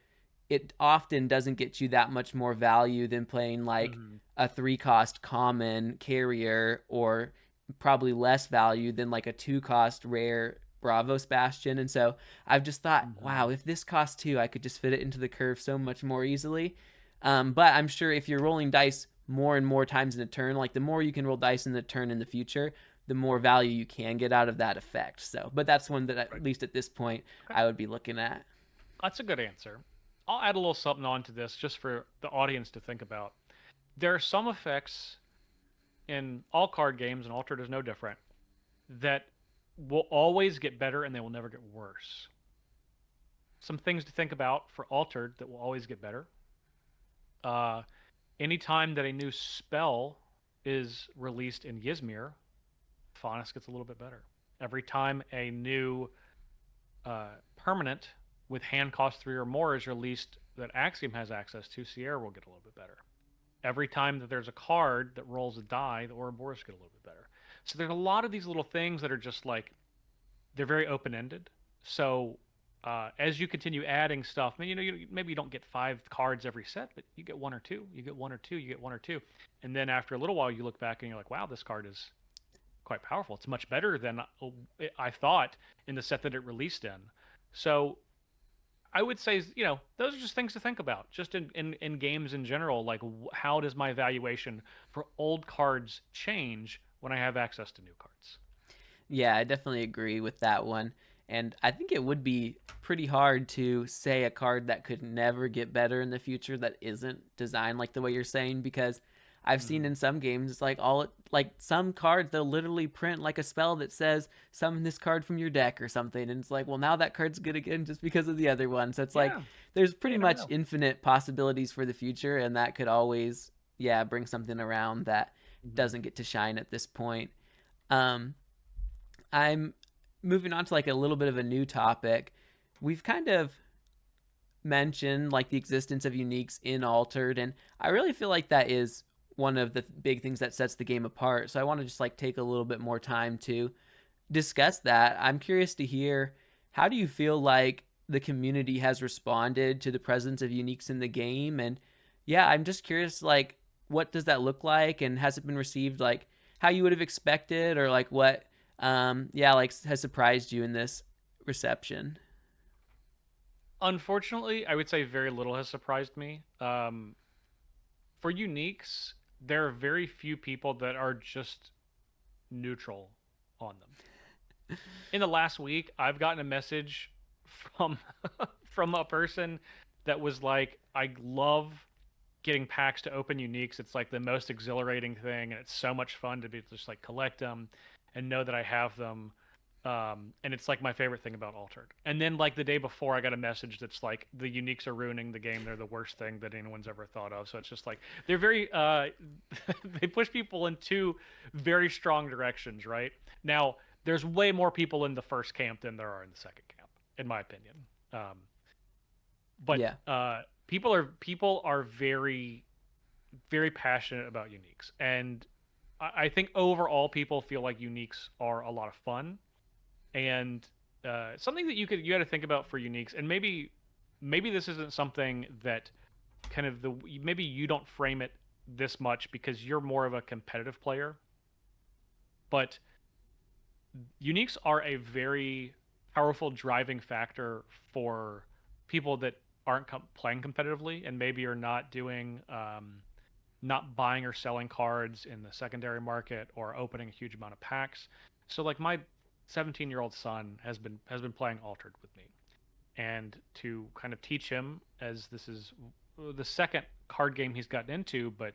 it often doesn't get you that much more value than playing like Hmm. a 3 cost common carrier, or probably less value than like a 2 cost rare Bravos Bastion. And so I've just thought, Hmm. wow, if this cost 2, I could just fit it into the curve so much more easily. But I'm sure if you're rolling dice more and more times in a turn, like the more you can roll dice in the turn in the future, the more value you can get out of that effect. So, but that's one that Right. at least at this point Okay. I would be looking at. That's a good answer. I'll add a little something onto this just for the audience to think about. There are some effects in all card games, and Altered is no different, that will always get better and they will never get worse. Some things to think about for Altered that will always get better. Uh, Anytime that a new spell is released in Ysmir, Faunus gets a little bit better. Every time a new permanent with hand cost 3 or more is released that Axiom has access to, Sierra will get a little bit better. Every time that there's a card that rolls a die, the Ouroboros get a little bit better. So there's a lot of these little things that are just like they're very open ended. So as you continue adding stuff, maybe you don't get 5 cards every set, but you get one or two. You get one or two. You get one or two, and then after a little while, you look back and you're like, wow, this card is quite powerful. It's much better than I thought in the set that it released in. So I would say, those are just things to think about, just in games in general. Like, how does my valuation for old cards change when I have access to new cards? Yeah, I definitely agree with that one. And I think it would be pretty hard to say a card that could never get better in the future that isn't designed like the way you're saying, because I've seen Hmm. in some games it's like like some cards they'll literally print like a spell that says summon this card from your deck or something, and it's like, well, now that card's good again just because of the other one. So it's like Yeah, there's yeah, pretty you never much know. infinite possibilities for the future, and that could always, yeah, bring something around that Hmm. doesn't get to shine at this point. Um, I'm moving on to like a little bit of a new topic. We've kind of mentioned like the existence of uniques in Altered, and I really feel like that is one of the big things that sets the game apart. So I want to just like take a little bit more time to discuss that. I'm curious to hear, how do you feel like the community has responded to the presence of uniques in the game. And yeah, I'm just curious, like, what does that look like, and has it been received like how you would have expected, or like what, yeah, like has surprised you in this reception? Unfortunately, I would say very little has surprised me. For uniques, there are very few people that are just neutral on them. In the last week, I've gotten a message from from a person that was like, "I love getting packs to open uniques. It's like the most exhilarating thing, and it's so much fun to be just like collect them and know that I have them. And it's like my favorite thing about Altered." And then like the day before, I got a message that's like the uniques are ruining the game. They're the worst thing that anyone's ever thought of. So it's just like they're very they push people in two very strong directions, right? Now, there's way more people in the first camp than there are in the second camp, in my opinion. Um, but Yeah. people are very very passionate about uniques, and I think overall people feel like uniques are a lot of fun, and something that you got to think about for uniques, and maybe this isn't something that kind of the maybe you don't frame it this much because you're more of a competitive player, but uniques are a very powerful driving factor for people that aren't playing competitively and maybe are not doing not buying or selling cards in the secondary market or opening a huge amount of packs. So like my 17-year-old son has been playing Altered with me, and to kind of teach him, as this is the second card game he's gotten into, but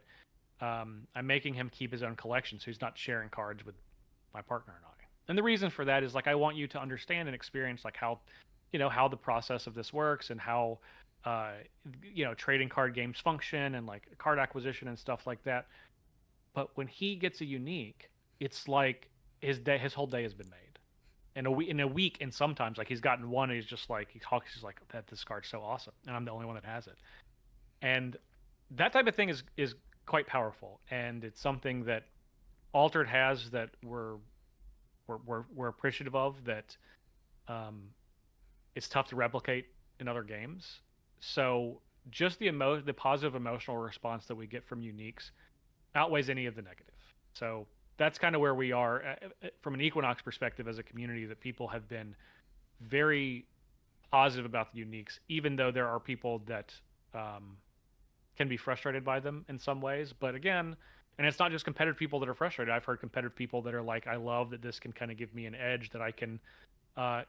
I'm making him keep his own collection so he's not sharing cards with my partner and I. And the reason for that is like I want you to understand and experience like how, how the process of this works, and how uh, trading card games function, and like card acquisition and stuff like that. But when he gets a unique, it's like his whole day has been made. In a week, and sometimes like he's gotten one, and he's just like he's like, that this card's so awesome, and I'm the only one that has it. And that type of thing is quite powerful, and it's something that Altered has that we're appreciative of, that um, it's tough to replicate in other games. So just the positive emotional response that we get from uniques outweighs any of the negative. So that's kind of where we are from an Equinox perspective as a community, that people have been very positive about the uniques, even though there are people that um, can be frustrated by them in some ways. But again, and it's not just competitive people that are frustrated. I've heard competitive people that are like, I love that this can kind of give me an edge, that I can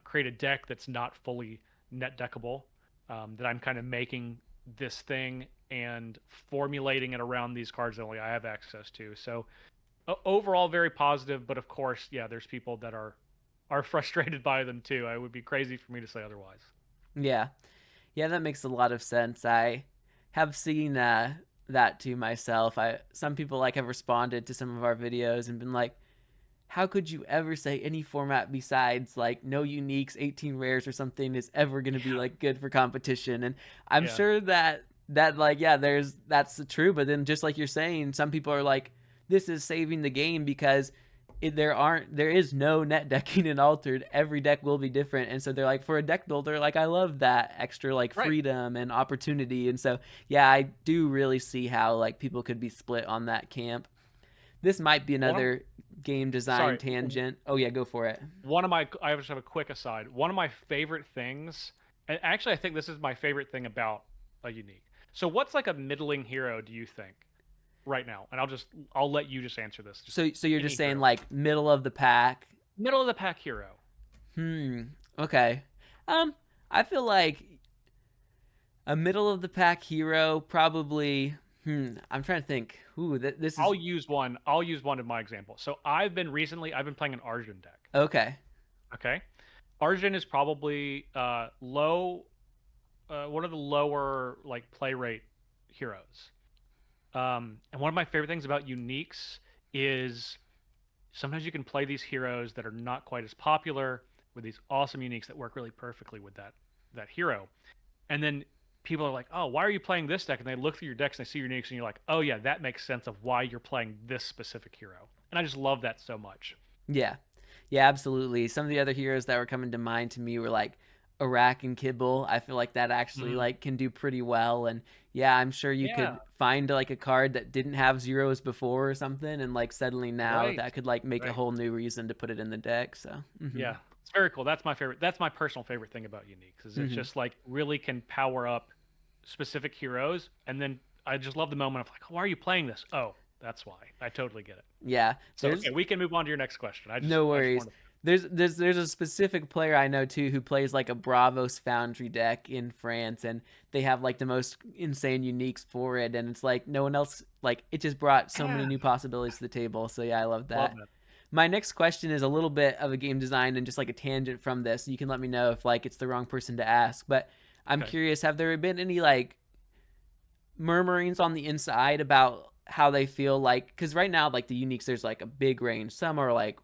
create a deck that's not fully net deckable, that I'm kind of making this thing and formulating it around these cards that only I have access to. So overall, very positive. But of course, yeah, there's people that are frustrated by them too. It would be crazy for me to say otherwise. Yeah. Yeah, that makes a lot of sense. I have seen that to myself. Some people like have responded to some of our videos and been like, how could you ever say any format besides like no uniques, 18 rares or something is ever going to be Yeah, like good for competition? And I'm yeah, sure that like, yeah, that's true, but then just like you're saying, some people are like, this is saving the game because there is no net decking in Altered. Every deck will be different, and so they're like, for a deck builder, like I love that extra like right. freedom and opportunity. And so yeah, I do really see how like people could be split on that camp. This might be One of another game design Sorry, tangent. Oh yeah, go for it. one of my I just have a quick aside. One of my favorite things, and actually I think this is my favorite thing about a unique. So what's like a middling hero, do you think, right now? And I'll let you just answer this. Just So you're any just saying hero. like middle of the pack. Middle of the pack hero. Hmm. Okay. Um, I feel like a middle of the pack hero probably. I'm trying to think. Ooh, this is I'll use one of my examples. So I've been playing an Arjun deck. okay. Okay. Arjun is probably one of the lower like play rate heroes. And one of my favorite things about uniques is sometimes you can play these heroes that are not quite as popular with these awesome uniques that work really perfectly with that hero. And then people are like, "Oh, why are you playing this deck?" And they look through your decks and they see your uniques, and you're like, "Oh yeah, that makes sense of why you're playing this specific hero." And I just love that so much. Yeah. Yeah, absolutely. Some of the other heroes that were coming to mind to me were like a rack and kibble. I feel like that actually Hmm. like can do pretty well. And yeah, I'm sure you Yeah, could find like a card that didn't have zeros before or something, and like suddenly now right, that could like make a right. whole new reason to put it in the deck. So Yeah, it's very cool. That's my favorite. That's my personal favorite thing about Uniques is it's hmm. just like really can power up specific heroes, and then I just love the moment of like, why are you playing this? Oh, that's why. I totally get it. Yeah, So okay, there's we can move on to your next question. no I just worries. wanted. There's a specific player I know too who plays like a Bravos Foundry deck in France, and they have like the most insane uniques for it, and it's like no one else like it just brought so many Yeah, new possibilities to the table. So yeah, I love love that. that. My next question is a little bit of a game design and just like a tangent from this. You can let me know if like it's the wrong person to ask, but I'm Okay. curious, have there been any like murmurings on the inside about how they feel like, because right now like the uniques there's like a big range. Some are like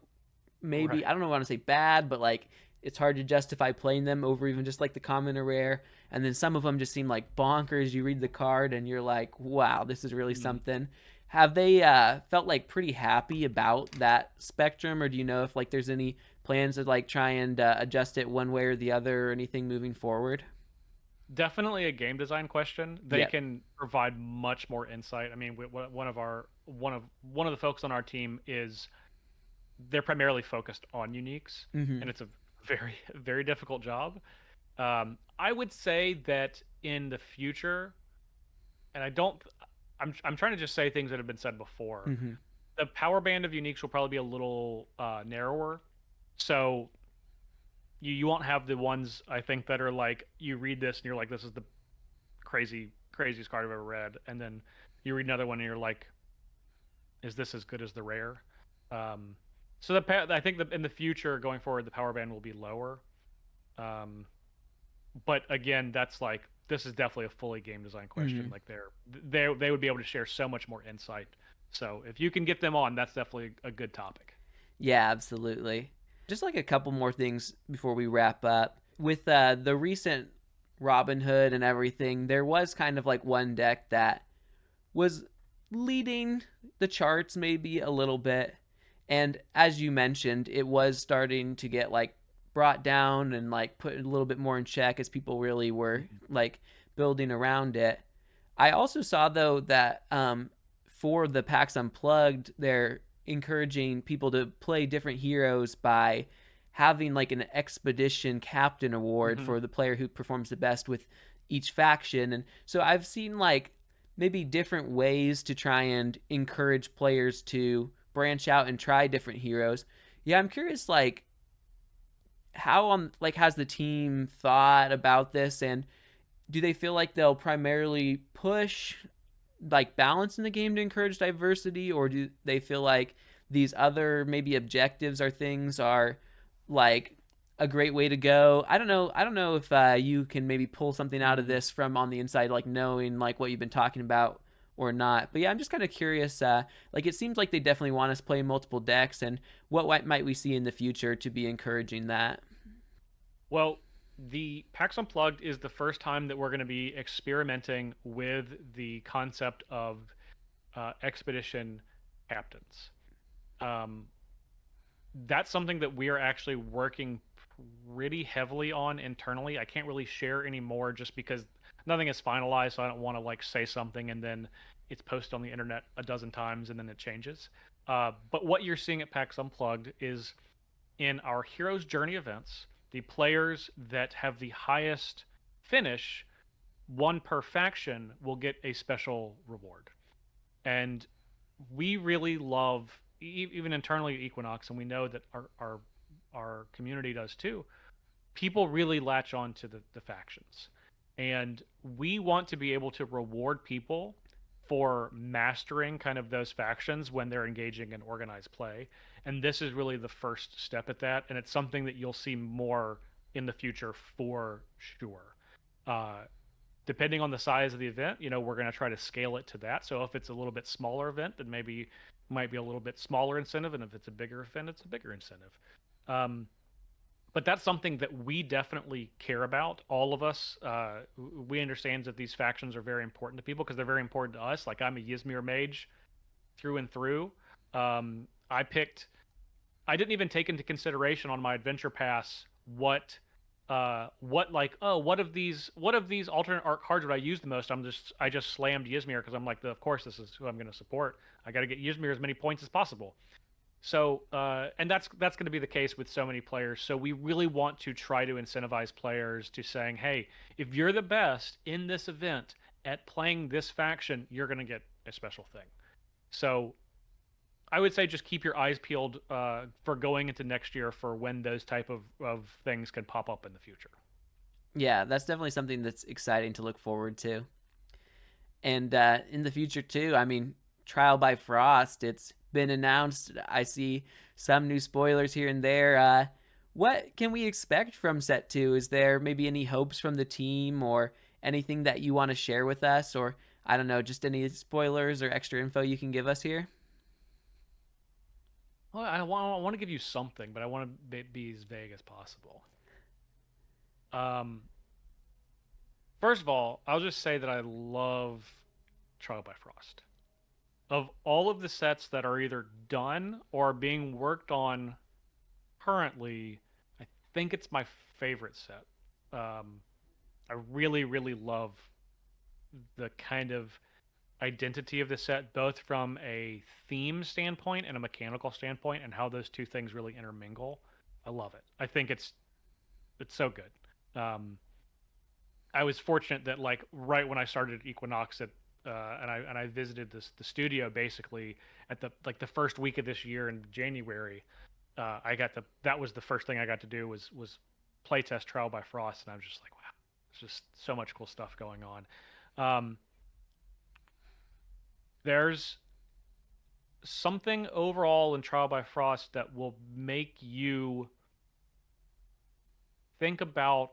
maybe, I Right. don't know, want to say bad, but like it's hard to justify playing them over even just like the common or rare. And then some of them just seem like bonkers. You read the card and you're like, wow, this is really Mhm. something. Have they felt like pretty happy about that spectrum, or do you know if like there's any plans to like try and adjust it one way or the other or anything moving forward? Definitely a game design question. They Yep. can provide much more insight. I mean, one of the folks on our team is they're primarily focused on uniques, Mm-hmm. and it's a very very difficult job. I would say that in the future, and I don't, I'm trying to just say things that have been said before. Mm-hmm. The power band of uniques will probably be a little narrower, so you won't have the ones I think that are like you read this and you're like this is the craziest card I've ever read, and then you read another one and you're like, is this as good as the rare? Um, so I think that in the future going forward, the power band will be lower. Um, but again, that's like this is definitely a fully game design question. Mm-hmm. Like they would be able to share so much more insight. So if you can get them on, that's definitely a good topic. Yeah, absolutely. Just like a couple more things before we wrap up. With the recent Robin Hood and everything, there was kind of like one deck that was leading the charts maybe a little bit. And as you mentioned, it was starting to get like brought down and like put a little bit more in check as people really were like building around it. I also saw though that for the PAX Unplugged, they're encouraging people to play different heroes by having like an expedition captain award Mm-hmm. for the player who performs the best with each faction. And so I've seen like maybe different ways to try and encourage players to branch out and try different heroes. Yeah, I'm curious like how on like has the team thought about this, and do they feel like they'll primarily push like balance in the game to encourage diversity, or do they feel like these other maybe objectives or things are like a great way to go? I don't know if you can maybe pull something out of Mm-hmm. this from on the inside, like knowing like what you've been talking about or not. But yeah, I'm just kind of curious. Like it seems like they definitely want us to play multiple decks, and what might we see in the future to be encouraging that? Well, the PAX Unplugged is the first time that we're going to be experimenting with the concept of expedition captains. Um, that's something that we are actually working pretty heavily on internally. I can't really share anymore just because nothing is finalized, so I don't want to like say something and then it's posted on the internet a dozen times and then it changes. But what you're seeing at PAX Unplugged is in our Hero's Journey events, the players that have the highest finish, one per faction, will get a special reward. And we really love, even internally at Equinox, and we know that our community does too. People really latch on to the factions, and we want to be able to reward people for mastering kind of those factions when they're engaging in organized play. And this is really the first step at that, and it's something that you'll see more in the future for sure. Uh, Depending on the size of the event, we're going to try to scale it to that. So if it's a little bit smaller event, then maybe might be a little bit smaller incentive, and if it's a bigger event, it's a bigger incentive. Um, but that's something that we definitely care about. All of us, we understand that these factions are very important to people because they're very important to us. Like I'm a Ysmir mage through and through. I didn't even take into consideration on my adventure pass what what of these alternate art cards would I use the most? I just slammed Ysmir because I'm like, of course this is who I'm going to support. I got to get Ysmir as many points as possible. So, and that's going to be the case with so many players. So we really want to try to incentivize players to saying, hey, if you're the best in this event at playing this faction, you're going to get a special thing. So I would say just keep your eyes peeled for going into next year for when those type of things can pop up in the future. Yeah, that's definitely something that's exciting to look forward to. And in the future too, I mean, Trial by Frost, it's been announced. I see some new spoilers here and there. What can we expect from set 2? Is there maybe any hopes from the team or anything that you want to share with us, or I don't know, just any spoilers or extra info you can give us here? Well, I want to give you something, but I want to be as vague as possible. Um, First of all, I'll just say that I love Trial by Frost. Of all of the sets that are either done or being worked on currently, I think it's my favorite set. Um, I really, really love the kind of identity of the set, both from a theme standpoint and a mechanical standpoint, and how those two things really intermingle. I love it. I think it's so good. I was fortunate that like right when I started at Equinox and I visited the studio basically at the first week of this year in January. I got to that was the first thing I got to do was playtest Trial by Frost, and I was just like, wow, there's just so much cool stuff going on. Um, there's something overall in Trial by Frost that will make you think about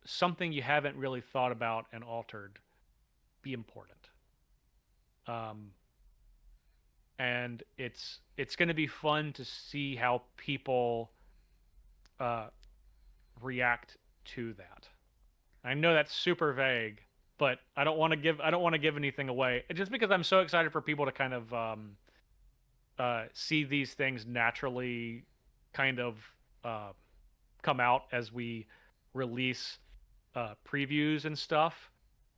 something you haven't really thought about and altered be important. Um, and it's going to be fun to see how people uh, react to that. I know that's super vague, but I don't want to give anything away. Just because I'm so excited for people to kind of see these things naturally kind of uh, come out as we release previews and stuff,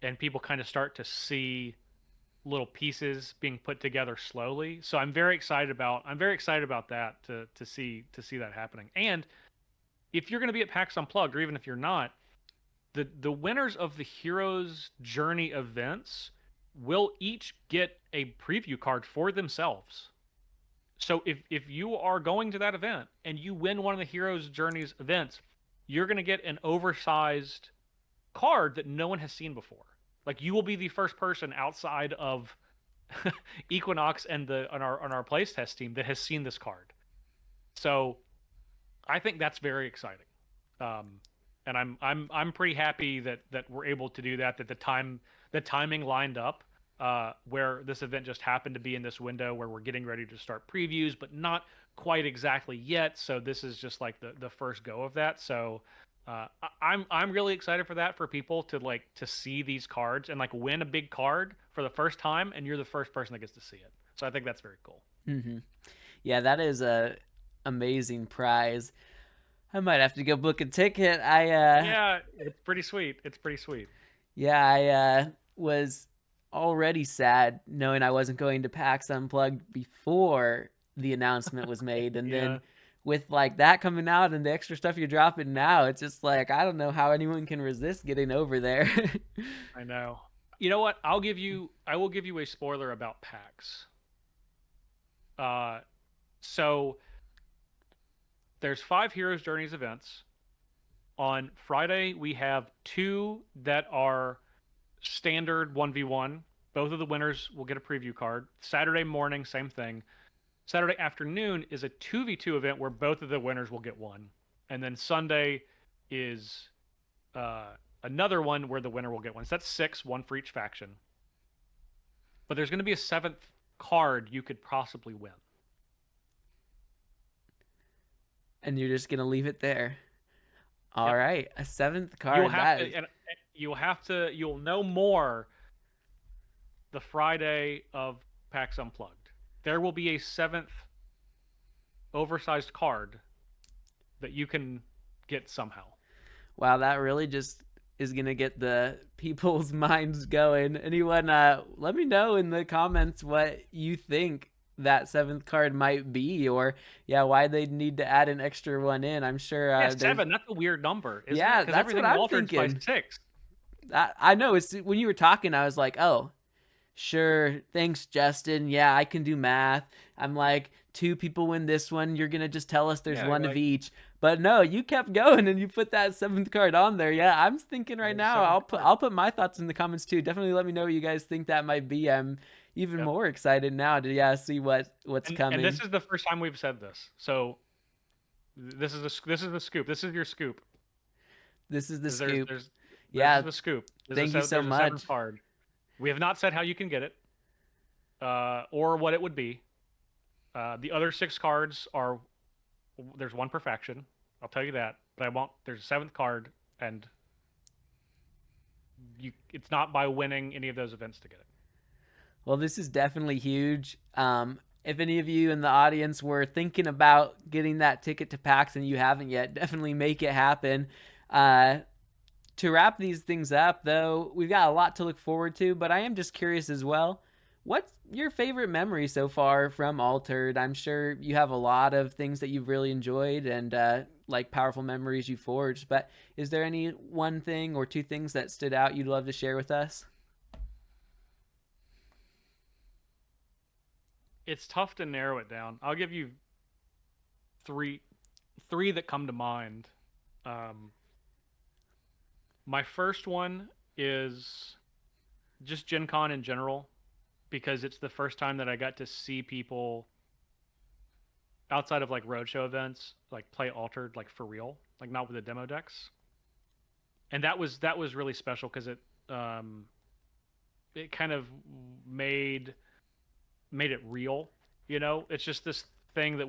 and people kind of start to see little pieces being put together slowly. So I'm very excited about that to see that happening. And if you're going to be at PAX Unplugged, or even if you're not, the winners of the Heroes Journey events will each get a preview card for themselves. So if you are going to that event and you win one of the Heroes Journeys events, you're going to get an oversized card that no one has seen before. Like you will be the first person outside of Equinox and the on our place test team that has seen this card. So I think that's very exciting. Um, and I'm pretty happy that we're able to do that. That the timing lined up where this event just happened to be in this window where we're getting ready to start previews, but not quite exactly yet. So this is just like the first go of that. So I'm really excited for that, for people to like to see these cards and like win a big card for the first time, and you're the first person that gets to see it. So I think that's very cool. Mm-hmm. Yeah, that is a amazing prize. I might have to go book a ticket. Yeah, it's pretty sweet. It's pretty sweet. Yeah, I was already sad knowing I wasn't going to PAX Unplugged before the announcement was made, and Yeah, then with like that coming out and the extra stuff you're dropping now, it's just like I don't know how anyone can resist getting over there. I know. You know what? I will give you a spoiler about PAX. Uh, so there's 5 Heroes Journeys events. On Friday, we have 2 that are standard 1v1. Both of the winners will get a preview card. Saturday morning, same thing. Saturday afternoon is a 2v2 event where both of the winners will get one. And then Sunday is uh, another one where the winner will get one. So that's 6, one for each faction. But there's going to be a 7th card you could possibly win. And you're just gonna leave it there. All Yep. right, a seventh You'll card. have That to, is and you'll know more the Friday of PAX Unplugged. There will be a 7th oversized card that you can get somehow. Wow, that really just is gonna get the people's minds going. Anyone, let me know in the comments what you think that seventh card might be, or yeah, why they need to add an extra one in. I'm sure Yeah, there's 7. That's a weird number, isn't it? yeah, Because that's what everything in I'm Altered's by thinking. 6. I know it's when you were talking, I was like, oh, sure, thanks, Justin. Yeah, I can do math. I'm like, two people win this one. You're gonna just tell us there's Yeah, you're one of like, each. But no, you kept going and you put that seventh card on there. Yeah, I'm thinking right there's a now. 7th card. I'll put my thoughts in the comments too. Definitely let me know what you guys think that might be. I'm even Yep. more excited now to see what's And this coming. is the first time we've said this. So this is the scoop. This is your scoop. This is the There's scoop. there's this is Yeah, the scoop. thank you so There's a much. 7th card. We have not said how you can get it, or what it would be. The other 6 cards are there's one per faction. I'll tell you that. But I won't. There's a 7th card, and it's not by winning any of those events to get it. Well, this is definitely huge. If any of you in the audience were thinking about getting that ticket to PAX and you haven't yet, definitely make it happen. Uh, to wrap these things up, though, we've got a lot to look forward to, but I am just curious as well. What's your favorite memory so far from Altered? I'm sure you have a lot of things that you've really enjoyed and like powerful memories you forged, but is there any one thing or two things that stood out you'd love to share with us? It's tough to narrow it down. I'll give you three three that come to mind. Um, my first one is just Gen Con in general, because it's the first time that I got to see people outside of like roadshow events like play Altered like for real, like not with the demo decks. And that was really special because it kind of made made it real. It's just this thing that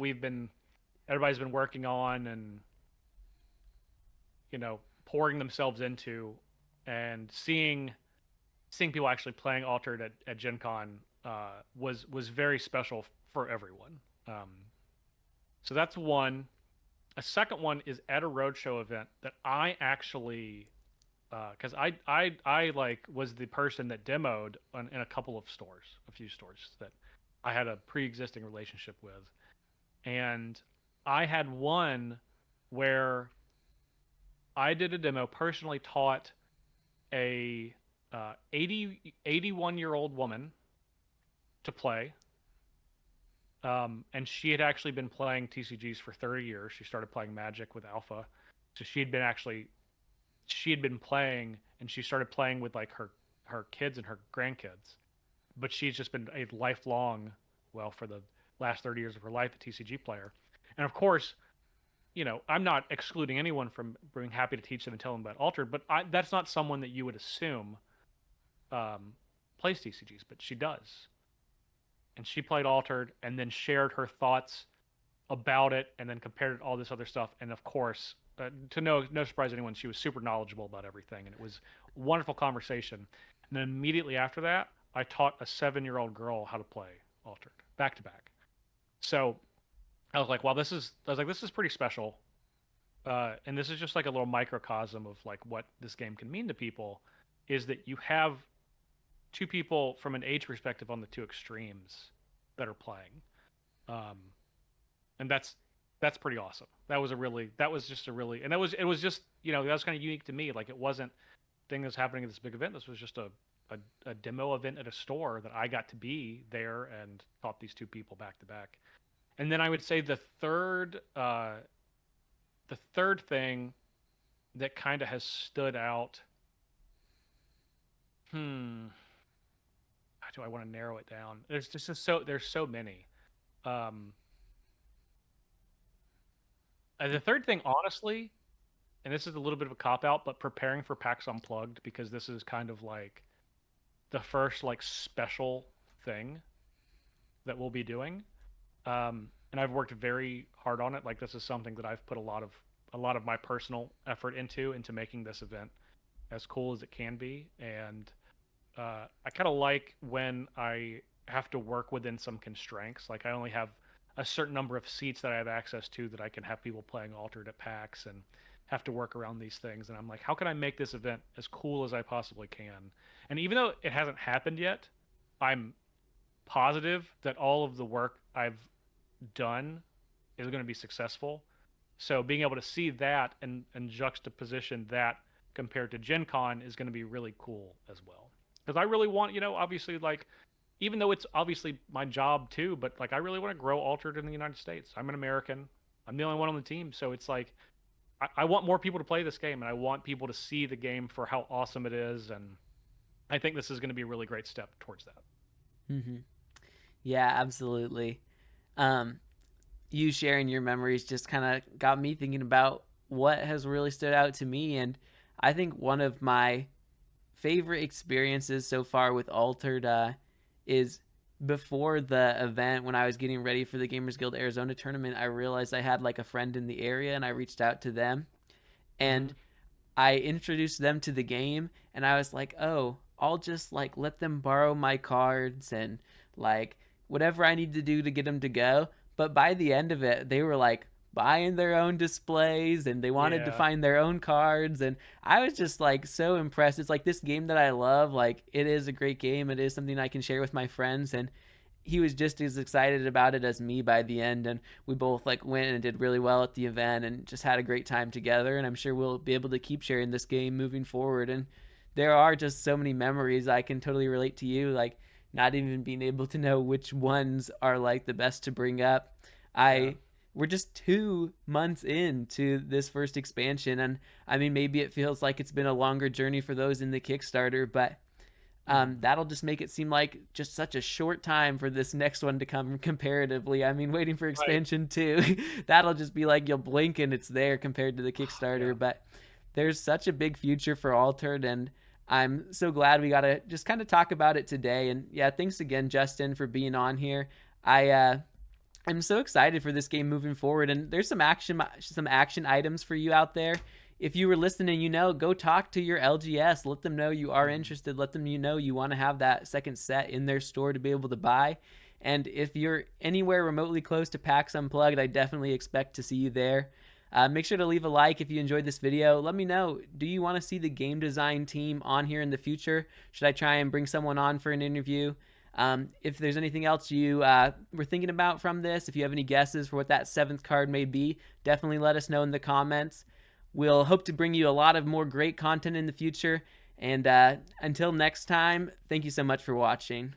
everybody's been working on and pouring themselves into, and seeing people actually playing Altered at Gen Con was very special for everyone. Um, so that's one. A second one is at a roadshow event that I actually, because I like was the person that demoed in a couple of stores, a few stores that I had a pre-existing relationship with, and I had one where I did a demo, personally taught a 81-year-old woman to play. And she had actually been playing TCGs for 30 years. She started playing Magic with Alpha. So she had been playing, and she started playing with like her kids and her grandkids. But she's just been a lifelong, well, for the last 30 years of her life, a TCG player. And of course, I'm not excluding anyone from being happy to teach them and tell them about Altered, but that's not someone that you would assume plays TCGs, but she does. And she played Altered and then shared her thoughts about it and then compared it to all this other stuff. And of course, to no surprise to anyone, she was super knowledgeable about everything. And it was a wonderful conversation. And then immediately after that, I taught a 7-year-old girl how to play Altered back to back. So I was like, wow, this is pretty special. And this is just like a little microcosm of like what this game can mean to people, is that you have two people from an age perspective on the two extremes that are playing. Um, and that's pretty awesome. That was just a really, and it was just, that was kind of unique to me. Like, it wasn't a thing that was happening at this big event. This was just a demo event at a store that I got to be there and taught these two people back to back. And then I would say the third thing that kind of has stood out. How do I want to narrow it down? There's so many. Um, the third thing, honestly, and this is a little bit of a cop out, but preparing for PAX Unplugged, because this is kind of like the first like special thing that we'll be doing. And I've worked very hard on it. Like, this is something that I've put a lot of my personal effort into making this event as cool as it can be. And I kind of like when I have to work within some constraints. Like, I only have a certain number of seats that I have access to that I can have people playing Altered at PAX, and have to work around these things. And I'm like, how can I make this event as cool as I possibly can? And even though it hasn't happened yet, I'm positive that all of the work I've done is going to be successful. So being able to see that and juxtaposition that compared to Gen Con is going to be really cool as well. Because I really want, obviously, like, even though it's obviously my job too, but like, I really want to grow Altered in the United States. I'm an American. I'm the only one on the team. So it's like, I want more people to play this game, and I want people to see the game for how awesome it is. And I think this is going to be a really great step towards that. Mm-hmm. Yeah, absolutely. Um, you sharing your memories just kind of got me thinking about what has really stood out to me. And I think one of my favorite experiences so far with Altered is before the event when I was getting ready for the Gamers Guild Arizona tournament. I realized I had like a friend in the area, and I reached out to them, Mm-hmm. and I introduced them to the game, and I was like, oh, I'll just like let them borrow my cards and like whatever I need to do to get them to go. But by the end of it, they were like buying their own displays, and they wanted to Yeah. find their own cards, and I was just like so impressed. It's like this game that I love, like it is a great game. It is something I can share with my friends, and he was just as excited about it as me by the end, and we both like went and did really well at the event and just had a great time together. And I'm sure we'll be able to keep sharing this game moving forward. And there are just so many memories. I can totally relate to you, like not even being able to know which ones are like the best to bring up. Yeah. I We're just 2 months into this first expansion, and I mean, maybe it feels like it's been a longer journey for those in the Kickstarter, but Mm-hmm. that'll just make it seem like just such a short time for this next one to come comparatively. I mean, waiting for Right. expansion 2, that'll just be like you'll blink and it's there compared to the Yeah. Kickstarter. But there's such a big future for Altered, and I'm so glad we got to just kind of talk about it today. And yeah, thanks again, Justin, for being on here. I'm so excited for this game moving forward, and there's some action items for you out there. If you were listening, go talk to your LGS. Let them know you are Mm-hmm. interested. Let them you want to have that second set in their store to be able to buy. And if you're anywhere remotely close to PAX Unplugged, I definitely expect to see you there. Make sure to leave a like if you enjoyed this video. Let me know, do you want to see the game design team on here in the future? Should I try and bring someone on for an interview? If there's anything else you were thinking about from this, if you have any guesses for what that seventh card may be, definitely let us know in the comments. We'll hope to bring you a lot of more great content in the future. And until next time, thank you so much for watching.